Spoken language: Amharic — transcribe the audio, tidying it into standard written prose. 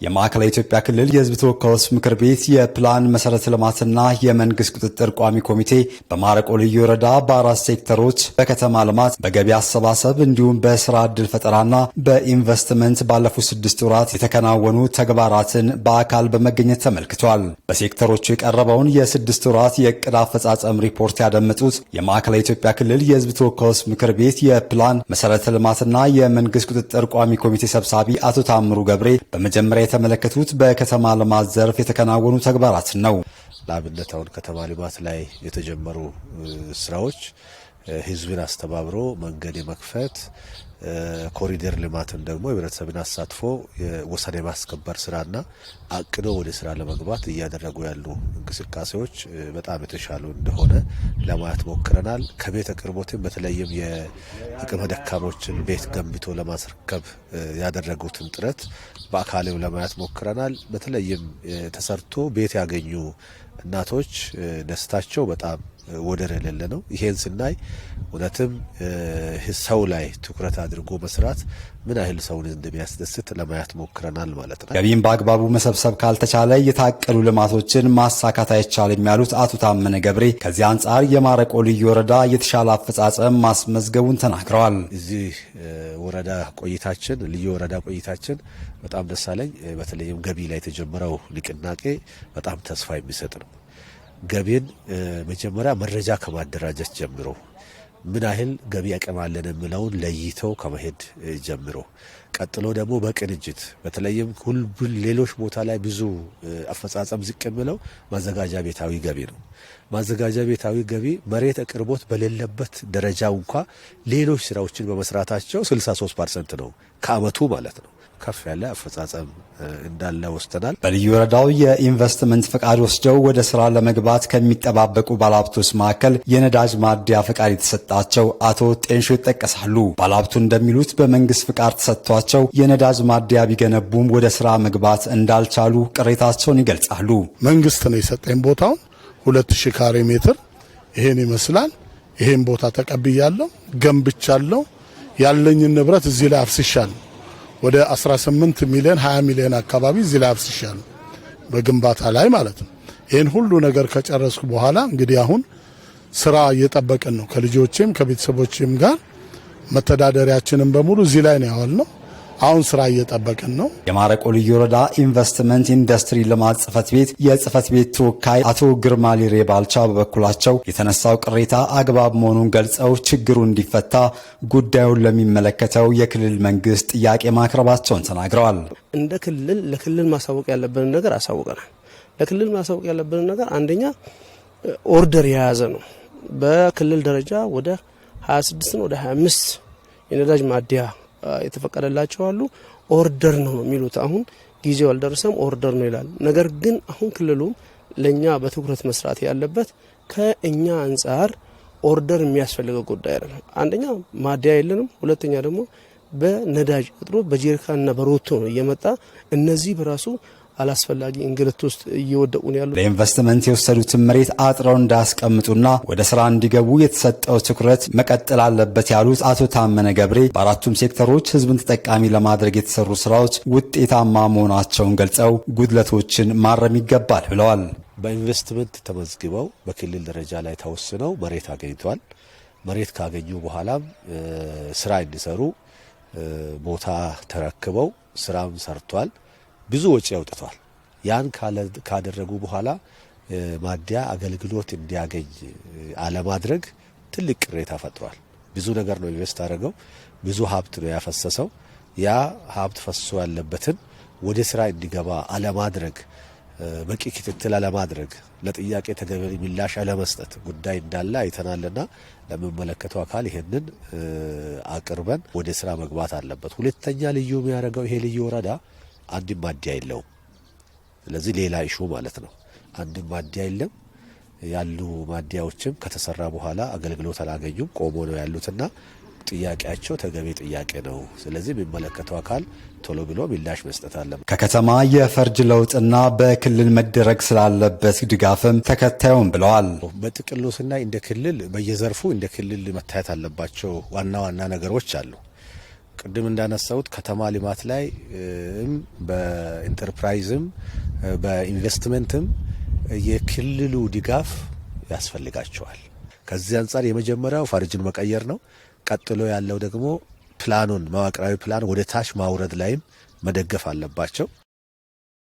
የማዕከላዊ ኢትዮጵያ ክልል የሕዝብ ተወካዮች ምክር ቤት የፕላን መሰረተ ልማትና የመንግስት ቁጥጥር ቋሚ ኮሚቴ በማረቆ ልዩ ወረዳ በአራት ሴክተሮች በከተማ ልማት፣ በገቢ አሰባሰብ እንዲሁም በስራ ዕድል ፈጠራና በኢንቨስትመንት ባለፉት 6 ወራት የተከናወኑ ተግባራትን በአካል በመገኘት ተመልክቷል። በሴክተሮቹ የቀረበውን የ6 ወራት የዕቅድ አፈጻጸም ሪፖርት ያደመጡት የማዕከላዊ ኢትዮጵያ ክልል የሕዝብ ተወካዮች ምክር ቤት የፕላን መሰረተ ልማትና የመንግስት ቁጥጥር ቋሚ ኮሚቴ ሰብሳቢ አቶ ታምሩ ገብሬ በመጀመሪያ የተመለከቱት በከተማ ልማት ዘርፍ የተከናወኑ ተግባራትን ነው። ለአብነት አሁን ከተማ ልማት ላይ የተጀመሩ ስራዎች ህዝብን አስተባብሮ መንገድ የመክፈት ኮሪደር ልማትን ደግሞ የህብረተሰብን አሳትፎ ወሰን የማስከበር ስራና አቅዶ ወደ ስራ ለመግባት እያደረጉ ያሉ እንቅስቃሴዎች በጣም የተሻሉ እንደሆነ ለማየት ሞክረናል። ከቤት አቅርቦትም በተለይም የአቅመ ደካሞችን ቤት ገንብቶ ለማስረከብ ያደረጉትን ጥረት በአካልም ለማየት ሞክረናል። በተለይም ተሰርቶ ቤት ያገኙ እናቶች ደስታቸው በጣም ወደር የሌለ ነው። ይሄን ስናይ እውነትም ሰው ላይ ትኩረት አድርጎ መስራት ምን ያህል ሰውን እንደሚያስደስት ለማየት ሞክረናል ማለት ነው። ገቢን በአግባቡ መሰብሰብ ካልተቻለ የታቀዱ ልማቶችን ማሳካት አይቻልም ያሉት አቶ ታመነ ገብሬ ከዚህ አንጻር የማረቆ ልዩ ወረዳ የተሻለ አፈጻጸም ማስመዝገቡን ተናግረዋል። እዚህ ወረዳ ቆይታችን ልዩ ወረዳ ቆይታችን በጣም ደስ አለኝ። በተለይም ገቢ ላይ የተጀመረው ንቅናቄ በጣም ተስፋ የሚሰጥ ነው። ገቢን መጀመሪያ መረጃ ከማደራጀት ጀምሮ ምን ያህል ገቢ አቅም አለን የሚለውን ለይተው ከመሄድ ጀምሮ ቀጥሎ ደግሞ በቅንጅት በተለይም ሌሎች ቦታ ላይ ብዙ አፈጻጸም ዝቅ የሚለው ማዘጋጃ ቤታዊ ገቢ ነው። ማዘጋጃ ቤታዊ ገቢ መሬት አቅርቦት በሌለበት ደረጃው እንኳ ሌሎች ስራዎችን በመስራታቸው 63% ነው ከአመቱ ማለት ነው። ከፍ ያለ አፈጻጸም እንዳለ ወስተናል። በልዩ ወረዳው የኢንቨስትመንት ፈቃድ ወስደው ወደ ስራ ለመግባት ከሚጠባበቁ ባለሀብቶች መካከል የነዳጅ ማደያ ፈቃድ የተሰጣቸው አቶ ጤንሾ ይጠቀሳሉ። ባለሀብቱ እንደሚሉት በመንግስት ፈቃድ ተሰጥቷቸው የነዳጅ ማደያ ቢገነቡም ወደ ስራ መግባት እንዳልቻሉ ቅሬታቸውን ይገልጻሉ። መንግስት ነው የሰጠኝ ቦታውን 2000 ካሬ ሜትር ይሄን ይመስላል። ይሄን ቦታ ተቀብያለሁ፣ ገንብቻለሁ። ያለኝን ንብረት እዚህ ላይ አፍስሻለሁ። ወደ 18 ሚሊዮን 20 ሚሊዮን አካባቢ እዚህ ላይ አፍስሻለሁ በግንባታ ላይ ማለት ነው። ይሄን ሁሉ ነገር ከጨረስኩ በኋላ እንግዲህ አሁን ስራ እየጠበቅን ነው። ከልጆቼም ከቤተሰቦቼም ጋር መተዳደሪያችንን በሙሉ እዚህ ላይ ነው ያዋልነው። አሁን ስራ እየጠበቅን ነው። የማረቆ ልዩ ወረዳ ኢንቨስትመንት ኢንዱስትሪ ልማት ጽህፈት ቤት የጽህፈት ቤት ተወካይ አቶ ግርማ ሊሬ ባልቻ በበኩላቸው የተነሳው ቅሬታ አግባብ መሆኑን ገልጸው ችግሩ እንዲፈታ ጉዳዩን ለሚመለከተው የክልል መንግስት ጥያቄ ማቅረባቸውን ተናግረዋል። እንደ ክልል ለክልል ማሳወቅ ያለብን ነገር አሳውቀናል። ለክልል ማሳወቅ ያለብን ነገር አንደኛ ኦርደር የያዘ ነው። በክልል ደረጃ ወደ 26 ነው ወደ 25 የነዳጅ ማደያ የተፈቀደላቸው አሉ። ኦርደር ነው የሚሉት። አሁን ጊዜው አልደረሰም ኦርደር ነው ይላል። ነገር ግን አሁን ክልሉም ለኛ በትኩረት መስራት ያለበት ከእኛ አንጻር ኦርደር የሚያስፈልገው ጉዳይ አይደለም። አንደኛ ማደያ የለንም፣ ሁለተኛ ደግሞ በነዳጅ እጥሮ በጀሪካንና በሮቶ ነው እየመጣ እነዚህ በራሱ አላስፈላጊ እንግልት ውስጥ እየወደቁ ነው ያሉት። ለኢንቨስትመንት የወሰዱትን መሬት አጥረው እንዳስቀምጡና ወደ ስራ እንዲገቡ የተሰጠው ትኩረት መቀጠል አለበት ያሉት አቶ ታመነ ገብሬ በአራቱም ሴክተሮች ህዝብን ተጠቃሚ ለማድረግ የተሰሩ ስራዎች ውጤታማ መሆናቸውን ገልጸው ጉድለቶችን ማረም ይገባል ብለዋል። በኢንቨስትመንት ተመዝግበው በክልል ደረጃ ላይ ተወስነው መሬት አገኝተዋል። መሬት ካገኙ በኋላም ስራ እንዲሰሩ ቦታ ተረክበው ስራም ሰርቷል። ብዙ ወጪ ያውጥቷል። ያን ካደረጉ በኋላ ማደያ አገልግሎት እንዲያገኝ አለማድረግ ትልቅ ቅሬታ ፈጥሯል። ብዙ ነገር ነው ኢንቨስት አደረገው፣ ብዙ ሀብት ነው ያፈሰሰው። ያ ሀብት ፈሶ ያለበትን ወደ ስራ እንዲገባ አለማድረግ፣ በቂ ክትትል አለማድረግ፣ ለጥያቄ ተገቢ ምላሽ አለመስጠት ጉዳይ እንዳለ አይተናልና ለሚመለከተው አካል ይሄንን አቅርበን ወደ ስራ መግባት አለበት። ሁለተኛ ልዩ የሚያደርገው ይሄ ልዩ ወረዳ አንድም ማደያ የለውም። ስለዚህ ሌላ ኢሹ ማለት ነው። አንድም ማደያ የለም። ያሉ ማደያዎችም ከተሰራ በኋላ አገልግሎት አላገኙም፣ ቆሞ ነው ያሉትና ጥያቄያቸው ተገቢ ጥያቄ ነው። ስለዚህ የሚመለከተው አካል ቶሎ ብሎ ምላሽ መስጠት አለበት። ከከተማ የፈርጅ ለውጥና በክልል መደረግ ስላለበት ድጋፍም ተከታዩም ብለዋል። በጥቅሉ ስናይ እንደ ክልል በየዘርፉ እንደ ክልል መታየት አለባቸው ዋና ዋና ነገሮች አሉ። ቅድም እንዳነሳሁት ከተማ ልማት ላይ በኢንተርፕራይዝም በኢንቨስትመንትም የክልሉ ድጋፍ ያስፈልጋቸዋል። ከዚህ አንጻር የመጀመሪያው ፈርጅን መቀየር ነው። ቀጥሎ ያለው ደግሞ ፕላኑን መዋቅራዊ ፕላን ወደ ታች ማውረድ ላይም መደገፍ አለባቸው።